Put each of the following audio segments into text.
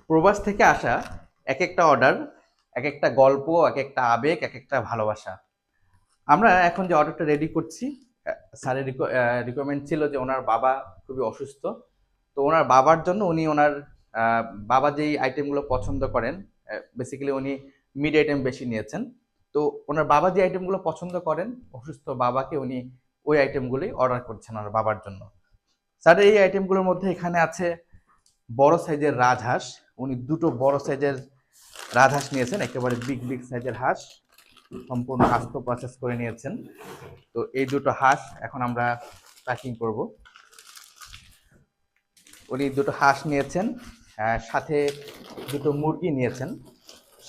প্রবাস থেকে আসা এক একটা অর্ডার, এক একটা গল্প, এক একটা আবেগ, এক একটা ভালোবাসা। আমরা এখন যে অর্ডারটা রেডি করছি, স্যারের রিকোয়ারমেন্ট ছিল যে ওনার বাবা খুবই অসুস্থ। তো ওনার বাবার জন্য উনি ওনার বাবা যেই আইটেমগুলো পছন্দ করেন, বেসিক্যালি উনি মিড আইটেম বেশি নিয়েছেন। তো ওনার বাবা যে আইটেমগুলো পছন্দ করেন, অসুস্থ বাবাকে উনি ওই আইটেমগুলোই অর্ডার করছেন ওনার বাবার জন্য। স্যার এই আইটেমগুলোর মধ্যে এখানে আছে বড় সাইজের রাজহাঁস। উনি দুটো বড় সাইজের রাজহাঁস নিয়েছেন, একেবারে বিগ বিগ সাইজের হাঁস, সম্পূর্ণ আস্ত প্রসেস করে নিয়েছেন। তো এই দুটো হাঁস এখন আমরা প্যাকিং করব। উনি দুটো হাঁস নিয়েছেন, সাথে দুটো মুরগি নিয়েছেন,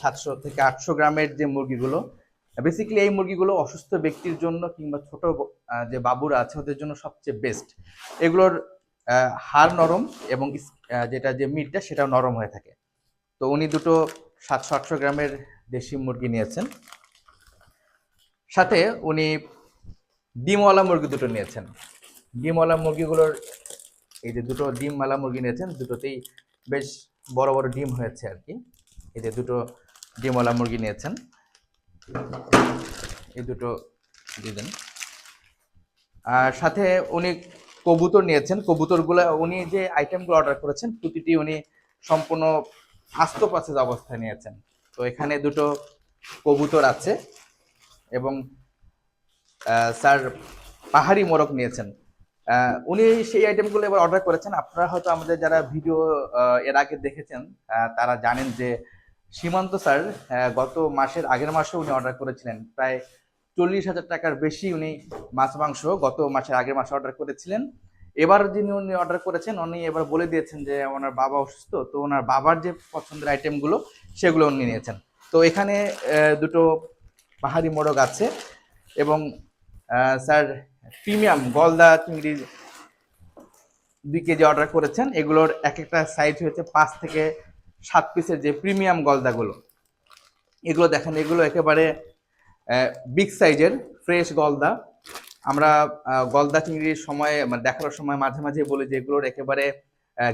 700 থেকে 800 গ্রামের যে মুরগিগুলো। বেসিক্যালি এই মুরগিগুলো অসুস্থ ব্যক্তির জন্য কিংবা ছোট যে বাবুরা আছে ওদের জন্য সবচেয়ে বেস্ট। এগুলোর হাড় নরম এবং যেটা যে মিটটা সেটাও নরম হয়ে থাকে। তো উনি দুটো 700-800 গ্রামের দেশি মুরগি নিয়েছেন, সাথে উনি ডিমওয়ালা মুরগি দুটো নিয়েছেন। ডিমওয়ালা মুরগিগুলোর এই যে দুটো ডিমওয়ালা মুরগি নিয়েছেন, দুটোতেই বেশ বড় বড় ডিম হয়েছে আর কি। এই যে দুটো ডিমওয়ালা মুরগি নিয়েছেন, এই দুটো দিবেন। আর সাথে উনি কবুতর নিয়েছেন। কবুতরগুলো উনি যে আইটেমগুলো অর্ডার করেছেন প্রতিটি উনি সম্পূর্ণ আস্ত প্রসেস অবস্থায় নিয়েছেন। তো এখানে দুটো কবুতর আছে এবং স্যার পাহাড়ি মোরগ নিয়েছেন। উনি সেই আইটেমগুলো এবার অর্ডার করেছেন। আপনারা হয়তো আমাদের যারা ভিডিও এর আগে দেখেছেন তারা জানেন যে সীমান্ত স্যার গত মাসের আগের মাসে উনি অর্ডার করেছিলেন প্রায় 40,000 টাকার বেশি। উনি মাছ মাংস গত মাসের আগের মাসে অর্ডার করেছিলেন। এবার যিনি উনি অর্ডার করেছেন উনি এবার বলে দিয়েছেন যে ওনার বাবা অসুস্থ, তো ওনার বাবার যে পছন্দের আইটেমগুলো সেগুলো উনি নিয়েছেন। তো এখানে দুটো পাহাড়ি মোরগ আছে এবং স্যার প্রিমিয়াম গলদা চিংড়ি 2 কেজি অর্ডার করেছেন। এগুলোর এক একটা সাইজ হয়েছে 5 থেকে 7 পিসের যে প্রিমিয়াম গলদাগুলো। এগুলো দেখেন, এগুলো একেবারে বিগ সাইজের ফ্রেশ গলদা। আমরা গলদা চিংড়ির সময় মানে দেখানোর সময় মাঝে মাঝে বলি যে এগুলোর একেবারে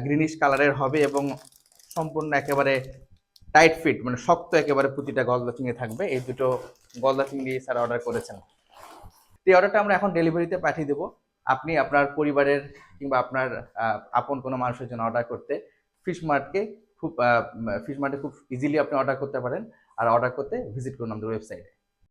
গ্রিনিশ কালারের হবে এবং সম্পূর্ণ একেবারে টাইট ফিট, মানে শক্ত একেবারে প্রতিটা গলদা চিংড়ি থাকবে। এই দুটো গলদা চিংড়ি স্যার অর্ডার করেছেন। এই অর্ডারটা আমরা এখন ডেলিভারিতে পাঠিয়ে দেবো। আপনি আপনার পরিবারের কিংবা আপনার আপন কোনো মানুষের জন্য অর্ডার করতে ফিশ মার্টকে খুব ফিশ মার্টে খুব ইজিলি আপনি অর্ডার করতে পারেন। আর অর্ডার করতে ভিজিট করুন আমাদের ওয়েবসাইটে।